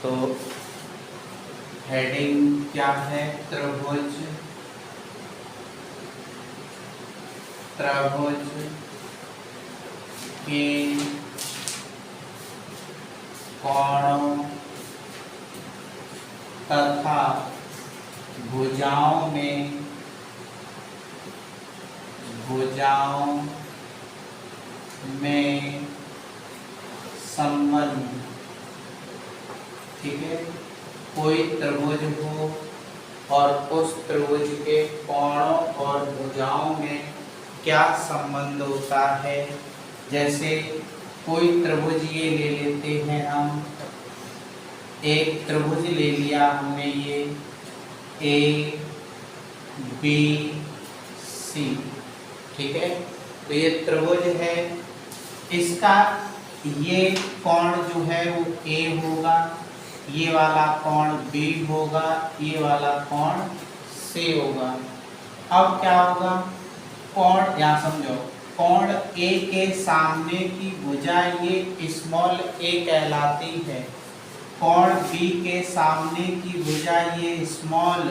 तो हेडिंग क्या है? त्रिभुज के कोणों तथा भुजाओं में संबंध। ठीक है, कोई त्रिभुज हो और उस त्रिभुज के कोणों और भुजाओं में क्या संबंध होता है। जैसे कोई त्रिभुज ये ले लेते हैं हम, एक त्रिभुज ले लिया हमने, ये ए बी सी। ठीक है, तो ये त्रिभुज है, इसका ये कोण जो है वो ए होगा, ये वाला कोण बी होगा, ये वाला कोण सी होगा। अब क्या होगा, कोण यहाँ समझो, कोण ए के सामने की भुजा ये स्मॉल ए कहलाती है, कोण बी के सामने की भुजा ये स्मॉल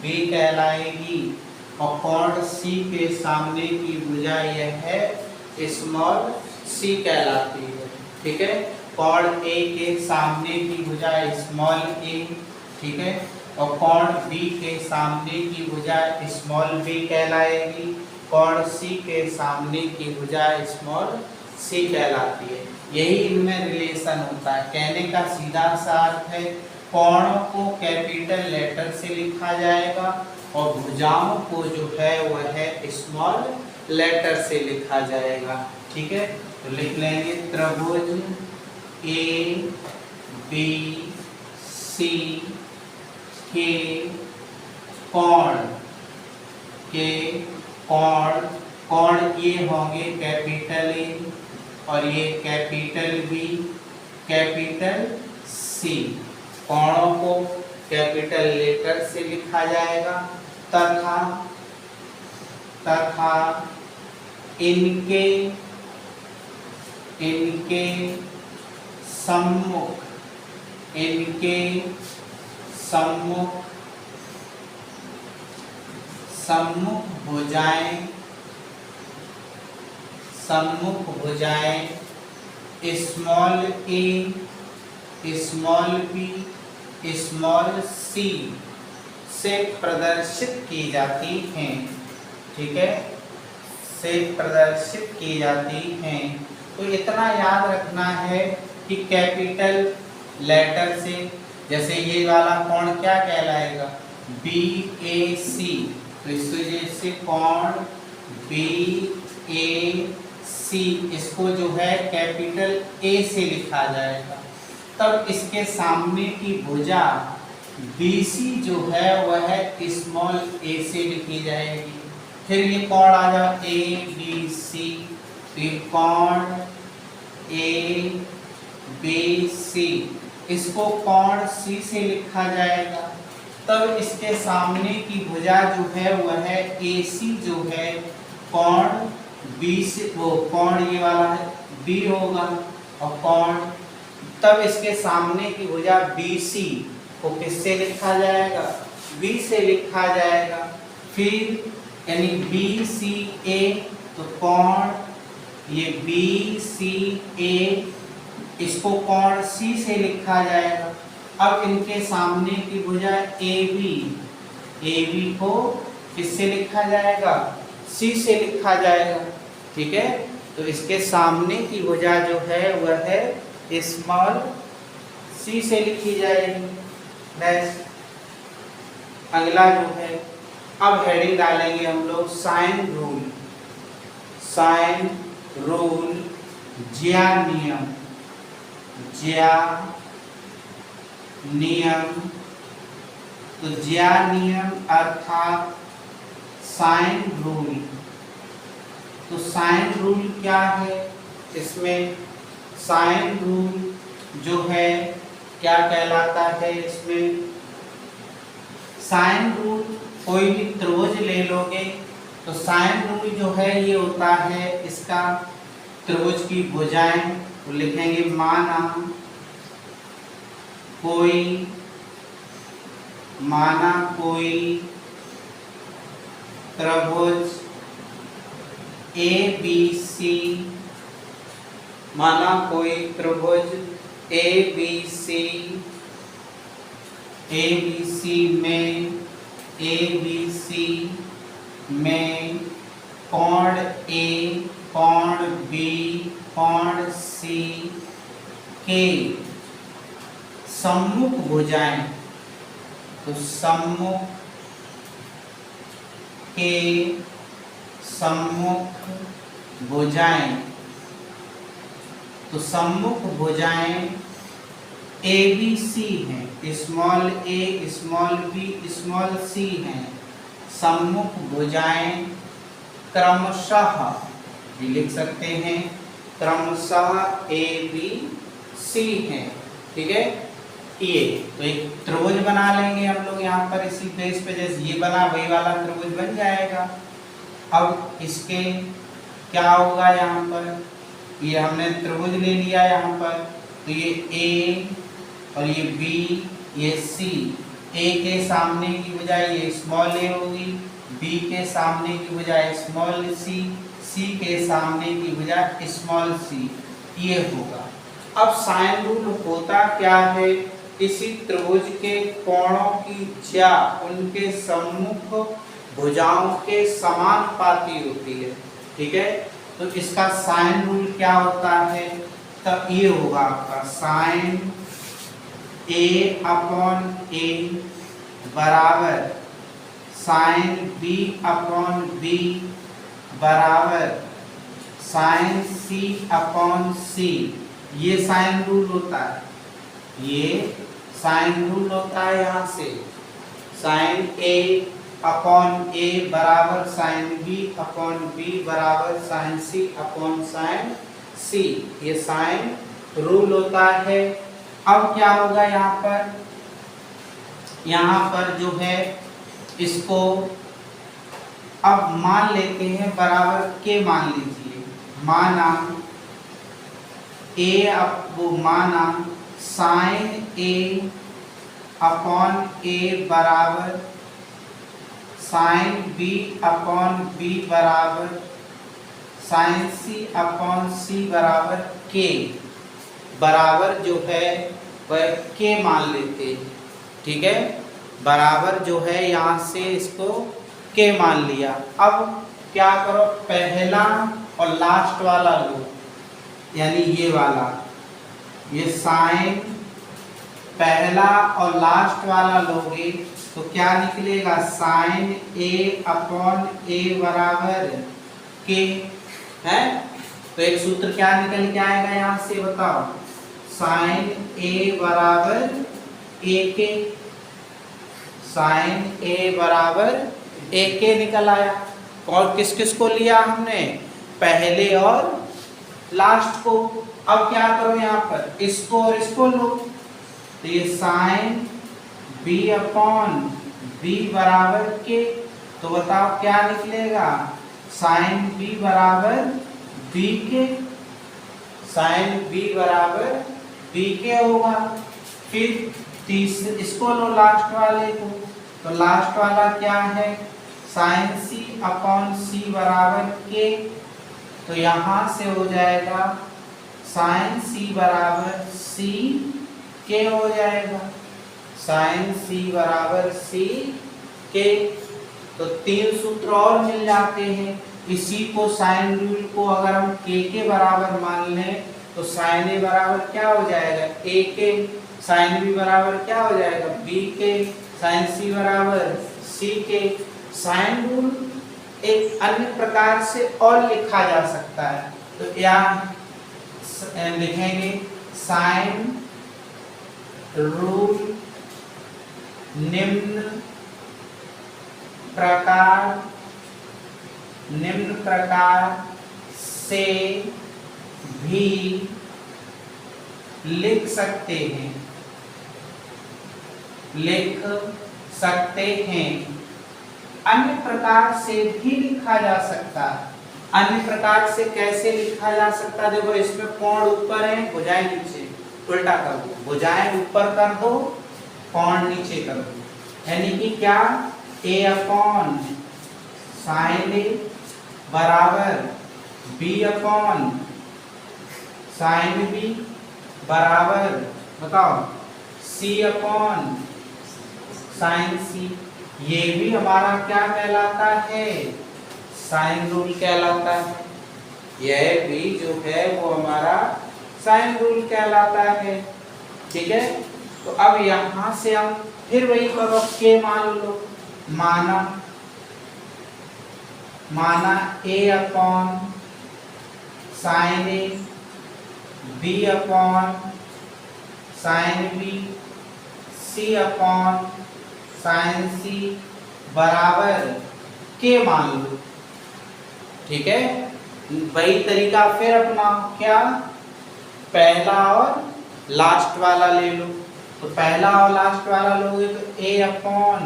बी कहलाएगी, और कोण सी के सामने की भुजा यह है स्मॉल सी कहलाती है। ठीक है, कोण ए के सामने की भुजा स्मॉल ए, ठीक है, और कोण बी के सामने की भुजा स्मॉल बी कहलाएगी, कोण सी के सामने की भुजा स्मॉल सी कहलाती है। यही इनमें रिलेशन होता है। कहने का सीधा सा अर्थ है, कोणों को कैपिटल लेटर से लिखा जाएगा और भुजाओं को जो है वह है स्मॉल लेटर से लिखा जाएगा। ठीक है, तो लिख लेंगे त्रिभुज ए बी सी के कोण कोण ये होंगे कैपिटल ए और ये कैपिटल बी कैपिटल सी। कोणों को कैपिटल लेटर से लिखा जाएगा तथा इनके सम्मुख भुजाएं स्मॉल ए स्मॉल बी स्मॉल सी से प्रदर्शित की जाती हैं। ठीक है, से प्रदर्शित की जाती हैं। तो इतना याद रखना है कि कैपिटल लेटर से, जैसे ये वाला कोण क्या कहलाएगा, बी ए सी, तो इस वजह से कोण बी ए सी इसको जो है कैपिटल ए से लिखा जाएगा। तब इसके सामने की भुजा BC जो है वह स्मॉल a से लिखी जाएगी। फिर ये कोण आ जाओ ABC, तो ये कोण ABC इसको कोण C से लिखा जाएगा। तब इसके सामने की भुजा जो है वह AC जो है कोण B से, वो कोण ये वाला है B होगा, और कोण तब इसके सामने की भुजा BC को किससे लिखा जाएगा, B से लिखा जाएगा। फिर यानी BCA, तो कोण ये BCA इसको कोण C से लिखा जाएगा। अब इनके सामने की भुजा AB को किससे लिखा जाएगा, C से लिखा जाएगा। ठीक है, तो इसके सामने की भुजा जो है वह है स्मॉल C से लिखी जाएगी। नेक्स्ट अगला जो है, अब हेडिंग डालेंगे हम लोग साइन रूल ज्या नियम। तो ज्या नियम अर्थात साइन रूल। तो साइन रूल क्या है, इसमें साइन रूल जो है क्या कहलाता है, इसमें साइन रूल कोई भी त्रिभुज ले लोगे तो साइन रूल जो है ये होता है इसका त्रिभुज की भुजाएं, तो लिखेंगे माना कोई, माना कोई त्रिभुज ABC, माना कोई त्रिभुज ABC में कोण A, कोण B, कोण C के सम्मुख भुजाएं, तो सम्मुख के सम्मुख भुजाएं, तो सम्मुख भुजाएं ABC हैं, small a, small b, small c हैं। सम्मुख भुजाएं क्रमशः भी लिख सकते हैं, क्रमशः ABC हैं। ठीक है, ये तो एक त्रिभुज बना लेंगे हम लोग यहाँ पर इसी बेस पे, जैसे ये बना वही वाला त्रिभुज बन जाएगा। अब इसके क्या होगा, यहाँ पर ये हमने त्रिभुज ले लिया यहाँ पर, तो ये A और ये B, ये C। A के सामने की बजाय ये स्मॉल a होगी, B के सामने की बजाय स्मॉल c, C के सामने की बजाय स्मॉल c, ये होगा। अब साइन रूल होता क्या है, किसी त्रिभुज के कोणों की ज्या उनके सम्मुख भुजाओं के समानुपाती होती है। ठीक है, तो इसका साइन रूल क्या होता है, तब ये होगा आपका साइन A/A बराबर साइन B/B बराबर साइन C/C। ये साइन रूल होता है, ये साइन रूल होता है। यहाँ से साइन A/A बराबर साइन B/B बराबर साइन C/साइन C, ये साइन रूल होता है। अब क्या होगा यहाँ पर जो है इसको अब मान लेते हैं बराबर के, मान लीजिए, माना माना साइन A/A बराबर साइन B/B बराबर साइन C/C बराबर के, बराबर जो है वह के मान लेते हैं। ठीक है, बराबर जो है यहाँ से इसको के मान लिया। अब क्या करो, पहला और लास्ट वाला लो, यानी ये वाला, ये साइन पहला और लास्ट वाला लोगे तो क्या निकलेगा, साइन A/A बराबर के है। तो एक सूत्र क्या निकल के आएगा यहाँ से, बताओ, साइन A बराबर A के, साइन A बराबर A के निकल आया। और किस किस को लिया हमने, पहले और लास्ट को। अब क्या करो, यहाँ पर इसको और इसको लो, तो ये साइन B/B बराबर के, तो बताओ क्या निकलेगा, साइन B बराबर B के, साइन B बराबर B के होगा। फिर तीसरे इसको लो, लास्ट वाले को, तो लास्ट वाला क्या है, साइन C/C बराबर के, तो यहाँ से हो जाएगा साइन C बराबर C के हो जाएगा, साइन C बराबर C के। तो तीन सूत्र और मिल जाते हैं। इसी को साइन रूल को अगर हम के बराबर मान लें तो साइन A बराबर क्या हो जाएगा, A के, साइन B बराबर क्या हो जाएगा, B के, साइन C बराबर C के। साइन रूल एक अन्य प्रकार से और लिखा जा सकता है, तो यहाँ लिखेंगे साइन रूल निम्न प्रकार से भी लिख सकते हैं, अन्य प्रकार से भी लिखा जा सकता है। अन्य प्रकार से कैसे लिखा जा सकता है, देखो इसमें कोण ऊपर है, भुजाएं नीचे, उल्टा कर दो, भुजाएं ऊपर कर दो, कोण नीचे कर दो, यानी कि क्या a अपॉन साइन ए बराबर b अपॉन साइन बी बराबर बताओ c अपॉन साइन सी। ये भी हमारा क्या कहलाता है, साइन रूल कहलाता है। यह भी जो है वो हमारा साइन रूल कहलाता है। ठीक है, तो अब यहां से हम फिर वही करो के मान लो, माना a upon sine A b upon sine B c upon sine C बराबर के मान लो। ठीक है, वही तरीका फिर अपना क्या, पहला और लास्ट वाला ले लो। तो पहला और लास्ट वाला लोगे तो a अपॉन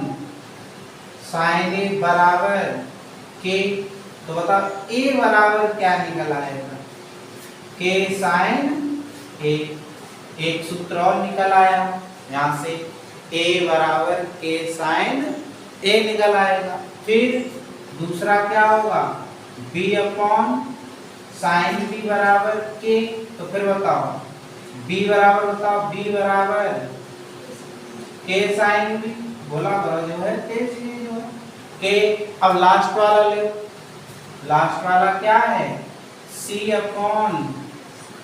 साइन ए बराबर के, तो बताओ a बराबर क्या निकल आएगा, के साइन ए। एक सूत्र और निकल आया यहाँ से, a बराबर के साइन ए निकल आएगा। फिर दूसरा क्या होगा, b अपॉन साइन बी बराबर के, तो फिर बताओ b बराबर के साइन बी, बोला करो जो है तेज जो है के। अब लास्ट वाला ले, लास्ट वाला क्या है, c अपॉन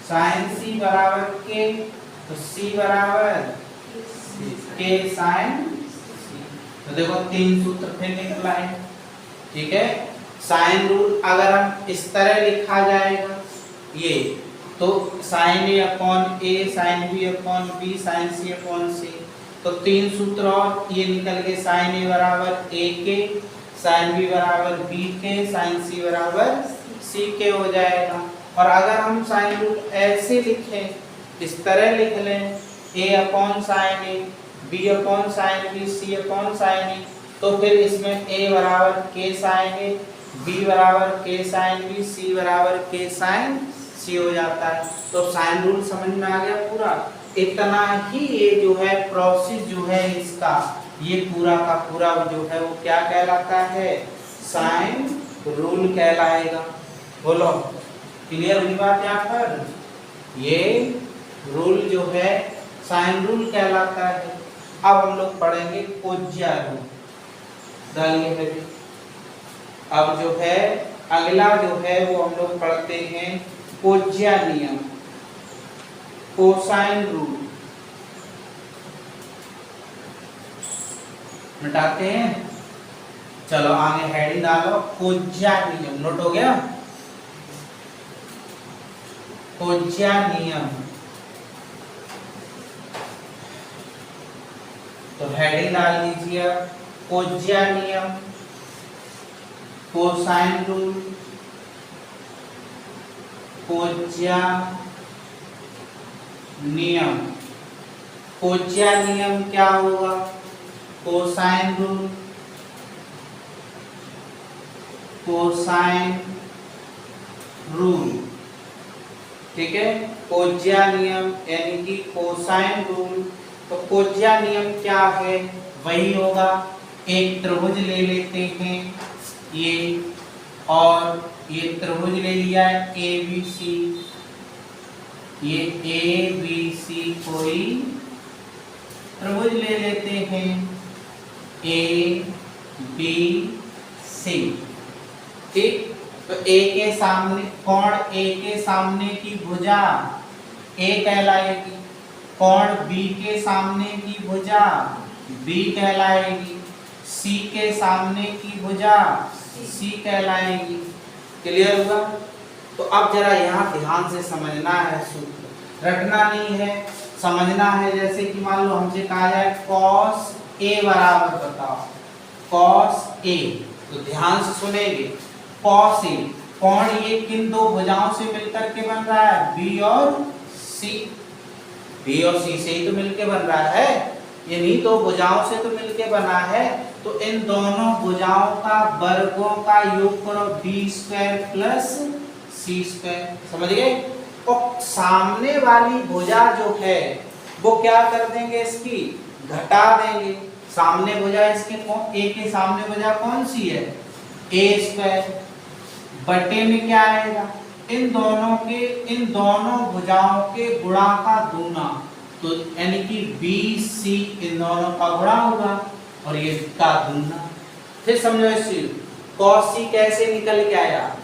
साइन सी बराबर के, तो c बराबर के साइन सी। तो देखो तीन सूत्र फिर निकल आए। ठीक है, साइन रूल अगर हम इस तरह लिखा जाएगा ये, तो sine A upon A, sine B upon B, sine C upon C, तो तीन सूत्र और ये निकल के, साइन ए बराबर ए के, साइन बी बराबर बी के, साइन सी बराबर सी के हो जाएगा। और अगर हम साइन रूल ऐसे लिखें, इस तरह लिख लें, a upon sine A, b upon sine B, c upon sine A, तो फिर इसमें a बराबर के साइन ए, b बराबर के साइन बी, c बराबर के साइन सी हो जाता है। तो साइन रूल समझ में आ गया पूरा। इतना ही ये जो है प्रोसेस जो है इसका, ये पूरा का पूरा जो है वो क्या कहलाता है, साइन रूल कहलाएगा। बोलो क्लियर हुई बात यहाँ पर, ये रूल जो है साइन रूल कहलाता है। अब हम लोग पढ़ेंगे कोज्या रूल, डालिए है। अब जो है अगला जो है वो हम लोग पढ़ते हैं कोज्या नियम, कोसाइन रूल। मिटाते हैं, चलो आगे हेडिंग डालो, कोज्या नियम। नोट हो गया, कोज्या नियम। तो हेडिंग डाल दीजिए कोज्या नियम, कोसाइन रूल, कोज्या नियम। कोज्या नियम क्या होगा, कोसाइन रूल, कोसाइन रूल। ठीक है, कोज्या नियम यानी कि कोसाइन रूल। तो कोज्या नियम क्या है, वही होगा, एक त्रिभुज ले लेते हैं ये, और ये त्रिभुज ले लिया है ABC, ये ABC कोई त्रिभुज ले लेते हैं ABC। ठीक, तो A के सामने कोण, A के सामने की भुजा A कहलाएगी, कोण B के सामने की भुजा B कहलाएगी, C के सामने की भुजा C कहलाएगी। क्लियर हुआ? तो अब जरा यहाँ ध्यान से समझना है, सूत्र रटना नहीं है, समझना है। जैसे कि मान लो हमसे कहा जाए cos A बराबर बताओ, cos A, तो ध्यान से सुनेंगे। cos A, कोण ये किन दो भुजाओं से मिलकर के बन रहा है, B और C। B और C से ही तो मिलके बन रहा है, इन्हीं दो भुजाओं से तो मिलके बना है। तो इन दोनों भुजाओं का वर्गों का योग करो, B² प्लस C²। समझ गए? और सामने वाली भुजा जो है वो क्या कर देंगे, इसकी घटा देंगे। सामने भुजा इसके कौन, ए के सामने भुजा कौन सी है, ए स्क्वायर, बटे में क्या आएगा, इन दोनों भुजाओं के गुणा का दूना, तो यानी कि बी सी इन दोनों का गुणा होगा और ये का दूना। फिर समझो इस चीज, cos c कैसे निकल के आया,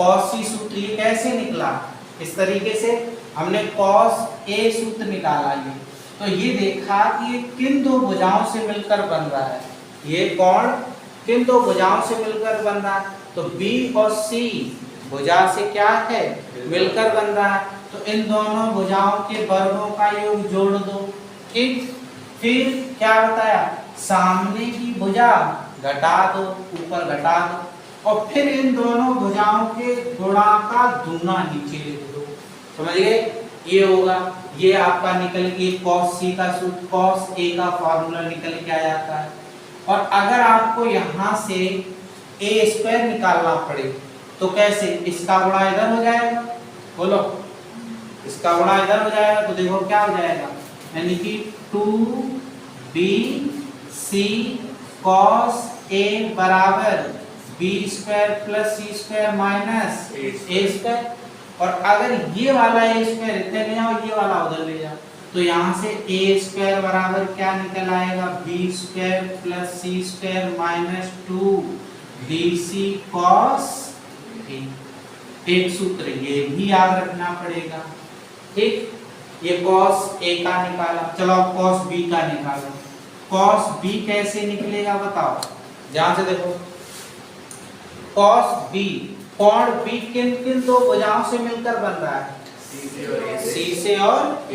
cos c सूत्र ये कैसे निकला, इस तरीके से हमने cos a सूत्र निकाला। ये तो ये देखा कि ये किन दो भुजाओं से मिलकर बन रहा है, ये कोण किन दो भुजाओं से मिलकर बन रहा है, तो B और C भुजा से क्या है, मिलकर बन रहा है। तो इन दोनों भुजाओं के वर्गों का योग जोड़ दो, ठीक। फिर क्या बताया, सामने की भुजा घटा दो, ऊपर घटा दो, और फिर इन दोनों भुजाओं के गुणा का दूना नीचे लिख दो। समझ गए, ये होगा, ये आपका निकल के cos c का सूत्र, cos a का फॉर्मूला निकल के आ जाता है। और अगर आपको यहाँ से a स्क्वायर निकालना पड़े तो कैसे, इसका गुणा इधर हो जाएगा, बोलो, इसका गुणा इधर हो जाएगा, तो देखो क्या हो जाएगा, यानी कि 2bc cos a बराबर b square plus c square minus a square. और अगर ये वाला a स्क्वायर इधर ले जाओ, ये वाला उधर ले जाओ, तो यहाँ से a स्क्वायर बराबर क्या निकल आएगा, b square plus c square minus 2bc cos a। एक सूत्र ये भी याद रखना पड़ेगा, ठीक। ये cos a का निकाला, चलो cos b का निकालो। cos b कैसे निकलेगा बताओ, ध्यान से देखो, cos b, कोण b किन किन दो भुजाओं से मिलकर बन रहा है, C से और A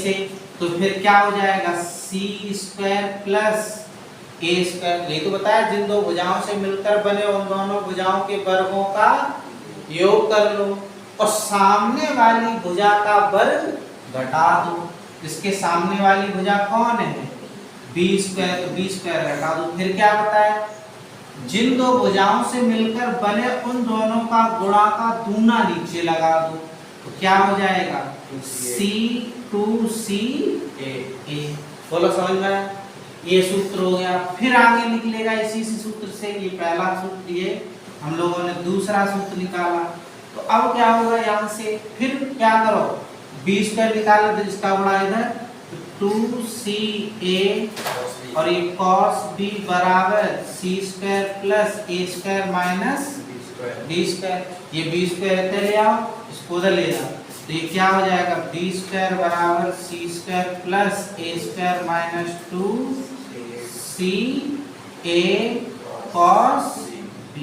से, तो फिर क्या हो जाएगा, c square plus a square. ये तो बताया जिन दो भुजाओं से मिलकर बने उन दोनों भुजाओं के वर्गों का योग कर लो, और सामने वाली भुजा का वर्ग घटा दो। इसके सामने वाली भुजा कौन है, b स्क्वायर, तो b स्क्वायर घटा दो। फिर क्या बताया, जिन दो भुजाओं से मिलकर बने उन दोनों का गुणा का दूना नीचे लगा दो, तो क्या हो जाएगा, C2CA। बोलो समझ में, ये सूत्र हो गया। फिर आगे निकलेगा इसी सूत्र से, ये पहला सूत्र, ये हम लोगों ने दूसरा सूत्र निकाला। तो अब क्या होगा, यहाँ से फिर क्या करो, b स्क्वायर निकालो, तो इसका गुणा इधर, 2CA और ये cos b बराबर c square plus a square minus b square. ये b स्क्वायर इधर ले आओ, इसको उधर ले जाओ, तो ये क्या हो जाएगा, b स्क्वायर बराबर c square plus a square minus 2CA cos b।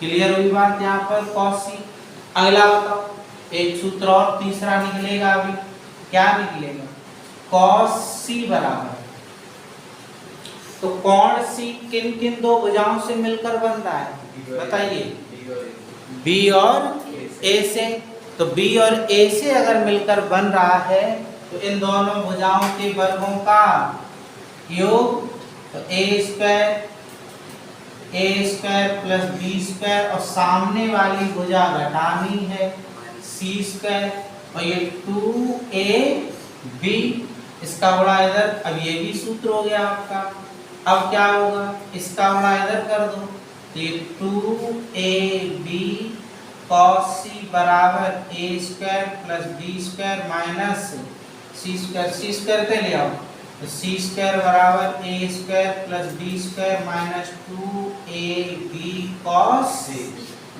Clear हुई बात यहाँ पर, cos c। अगला बताओ, एक सूत्र और तीसरा निकलेगा अभी, क्या निकलेगा, cos c बराबर, तो कोण c किन किन दो भुजाओं से मिलकर बन रहा है बताइए, b और a से। तो b और a से अगर मिलकर बन रहा है तो इन दोनों भुजाओं के वर्गों का योग, तो a square plus b square, और सामने वाली भुजा घटानी है c स्क्वायर, और ये 2ab, इसका गुणा इधर, अब ये भी सूत्र हो गया आपका। अब क्या होगा, इसका गुणा इधर कर दो, तो ये 2ab cos c बराबर a square plus b square minus c square पे ले आओ, तो c स्क्वायर बराबर a square plus b square minus 2ab cos c।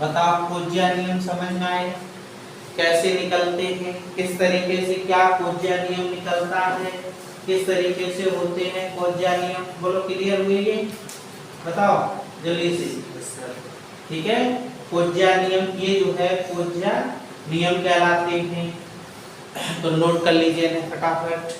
बताओ कोज्या नियम समझ में आए कैसे निकलते हैं, किस तरीके से क्या कोज्या नियम निकलता है, किस तरीके से होते हैं कोज्या नियम, बोलो क्लियर हुई है, बताओ जल्दी से, ठीक है। कोज्या नियम, ये जो है कोज्या नियम कहलाते हैं, तो नोट कर लीजिए फटाफट।